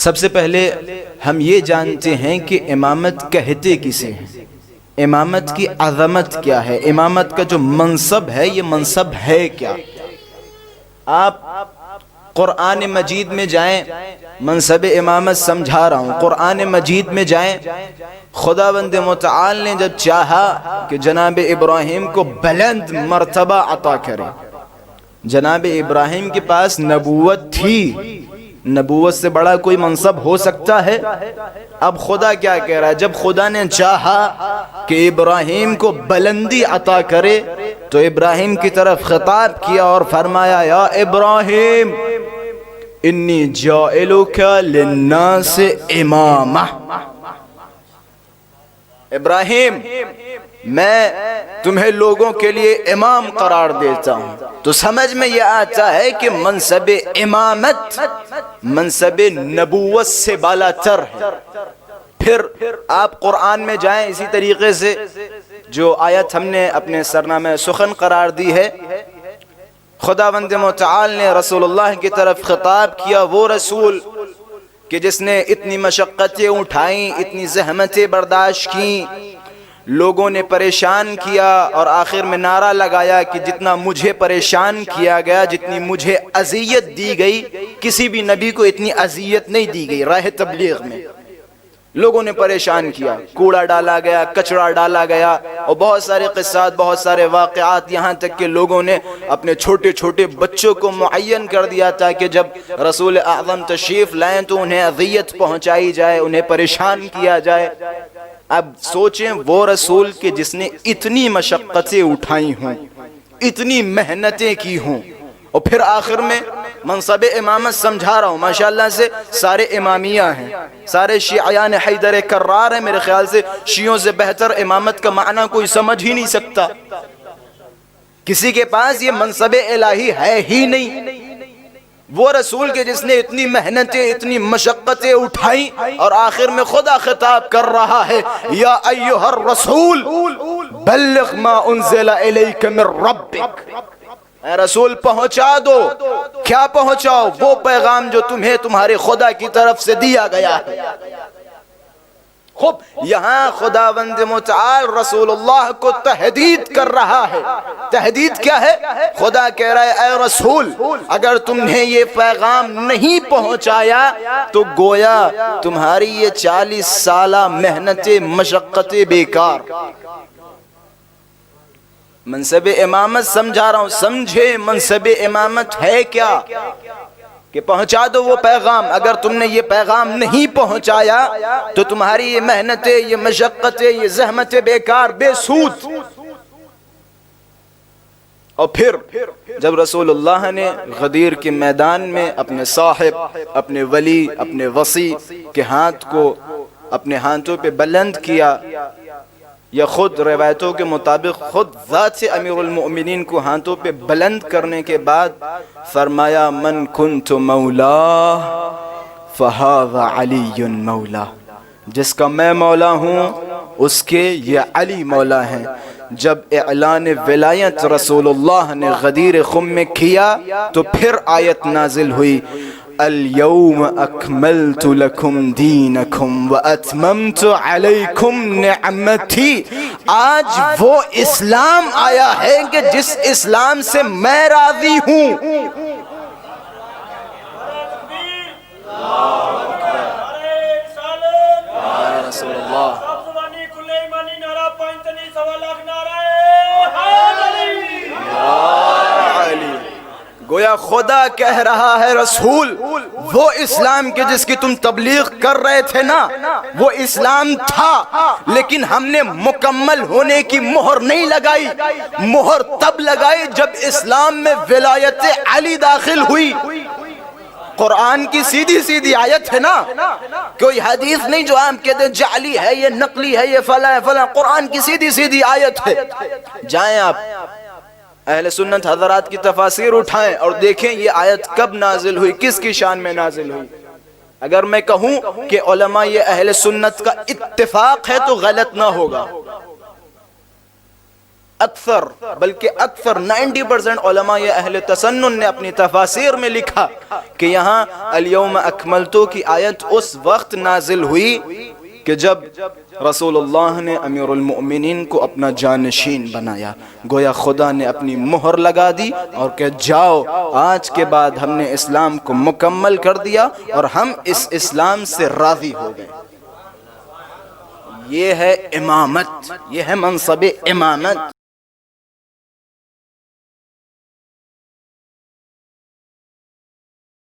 سب سے پہلے ہم یہ جانتے ہیں کہ امامت کہتے کسے ہیں، امامت کی عظمت کیا ہے، امامت کا جو منصب ہے یہ منصب ہے کیا۔ آپ قرآن مجید میں جائیں، منصب امامت سمجھا رہا ہوں، قرآن مجید میں جائیں، خداوند متعال نے جب چاہا کہ جناب ابراہیم کو بلند مرتبہ عطا کرے، جناب ابراہیم کے پاس نبوت تھی، نبوت سے بڑا کوئی منصب ہو سکتا ہے؟ اب خدا کیا کہہ رہا ہے، جب خدا نے چاہا کہ ابراہیم کو بلندی عطا کرے تو ابراہیم کی طرف خطاب کیا اور فرمایا یا ابراہیم انی جائلک للناس امامہ، ابراہیم میں تمہیں لوگوں کے لیے امام قرار دیتا ہوں۔ تو سمجھ میں یہ آتا ہے کہ منصب امامت منصب نبوت سے بالا تر ہے۔ پھر آپ قرآن میں جائیں، اسی طریقے سے جو آیت ہم نے اپنے سرنامہ سخن قرار دی ہے، خداوند متعال نے رسول اللہ کی طرف خطاب کیا، وہ رسول کہ جس نے اتنی مشقتیں اٹھائیں، اتنی زحمتیں برداشت کیں، لوگوں نے پریشان کیا اور آخر میں نعرہ لگایا کہ جتنا مجھے پریشان کیا گیا، جتنی مجھے اذیت دی گئی، کسی بھی نبی کو اتنی اذیت نہیں دی گئی۔ راہ تبلیغ میں لوگوں نے پریشان کیا، کوڑا ڈالا گیا، کچرا ڈالا گیا، اور بہت سارے قصات، بہت سارے واقعات، یہاں تک کہ لوگوں نے اپنے چھوٹے چھوٹے بچوں کو معین کر دیا تھا کہ جب رسول اعظم تشریف لائیں تو انہیں اذیت پہنچائی جائے، انہیں پریشان کیا جائے۔ اب سوچیں وہ رسول کہ جس نے اتنی مشقتیں اٹھائی ہوں، اتنی محنتیں کی ہوں، اور پھر آخر میں منصب امامت سمجھا رہا ہوں، ماشاءاللہ سے سارے امامیہ ہیں، سارے شیعیان حیدر کرار ہیں، میرے خیال سے شیعوں سے بہتر امامت کا معنی کوئی سمجھ ہی نہیں سکتا، کسی کے پاس یہ منصب الہی ہے ہی نہیں۔ وہ رسول کے جس نے اتنی محنتیں، اتنی مشقتیں اٹھائیں، اور آخر میں خدا خطاب کر رہا ہے یا ایھا الرسول بلغ ما انزل الیک من ربک، اے رسول پہنچا دو، کیا پہنچاؤ؟ وہ پیغام جو تمہیں تمہارے خدا کی طرف سے دیا گیا ہے۔ خوب یہاں خداوند متعال رسول اللہ کو تحدید کر رہا ہے۔ تحدید کیا ہے؟ خدا کہہ رہا ہے اے رسول اگر تم نے یہ پیغام نہیں پہنچایا تو گویا تمہاری یہ 40 سالہ محنتیں، مشقتیں بیکار۔ منصب امامت سمجھا رہا ہوں، سمجھے منصب امامت ہے کیا، کہ پہنچا دو وہ پیغام، اگر تم نے یہ پیغام نہیں پہنچایا تو تمہاری یہ محنتیں، یہ مشقتیں، یہ زحمتیں بیکار، بے سود۔ اور پھر جب رسول اللہ نے غدیر کے میدان میں اپنے صاحب، اپنے ولی، اپنے وصی کے ہاتھ کو اپنے ہاتھوں پہ بلند کیا، یا خود روایتوں کے مطابق خود ذات سے امیر المؤمنین کو ہاتھوں پہ بلند کرنے کے بعد فرمایا من کنت مولا فہذا علی مولا، جس کا میں مولا ہوں اس کے یہ علی مولا ہیں۔ جب اعلان ولایت رسول اللہ نے غدیر خم میں کیا تو پھر آیت نازل ہوئی اليوم اکملت لکم دینکم واتممت علیکم نعمتی، آج وہ اسلام آیا ہے کہ جس اسلام سے میں راضی ہوں۔ رسول اللہ گویا خدا کہہ رہا ہے رسول وہ اسلام کے جس کی تم تبلیغ کر رہے تھے نا، وہ اسلام تھا، لیکن ہم نے مکمل ہونے کی مہر نہیں لگائی، مہر تب لگائی جب اسلام میں ولایت علی داخل ہوئی۔ قرآن کی سیدھی سیدھی آیت ہے نا، کوئی حدیث نہیں جو آپ کہتے ہیں جعلی ہے، یہ نقلی ہے، یہ فلاں ہے فلاں، قرآن کی سیدھی سیدھی آیت ہے۔ جائیں آپ اہل سنت حضرات کی تفاسیر اٹھائیں اور دیکھیں یہ آیت کب نازل ہوئی، کس کی شان میں نازل ہوئی۔ اگر میں کہوں کہ علماء یہ اہل سنت کا اتفاق ہے تو غلط نہ ہوگا۔ اکثر بلکہ اکثر 90% علماء اہل تسنن نے اپنی تفاسیر میں لکھا کہ یہاں الیوم اکملتو کی آیت اس وقت نازل ہوئی کہ جب رسول اللہ نے امیر المؤمنین کو اپنا جانشین بنایا، گویا خدا نے اپنی مہر لگا دی اور کہ جاؤ آج کے بعد ہم نے اسلام کو مکمل کر دیا اور ہم اس اسلام سے راضی ہو گئے۔ یہ ہے امامت، یہ ہے منصب امامت۔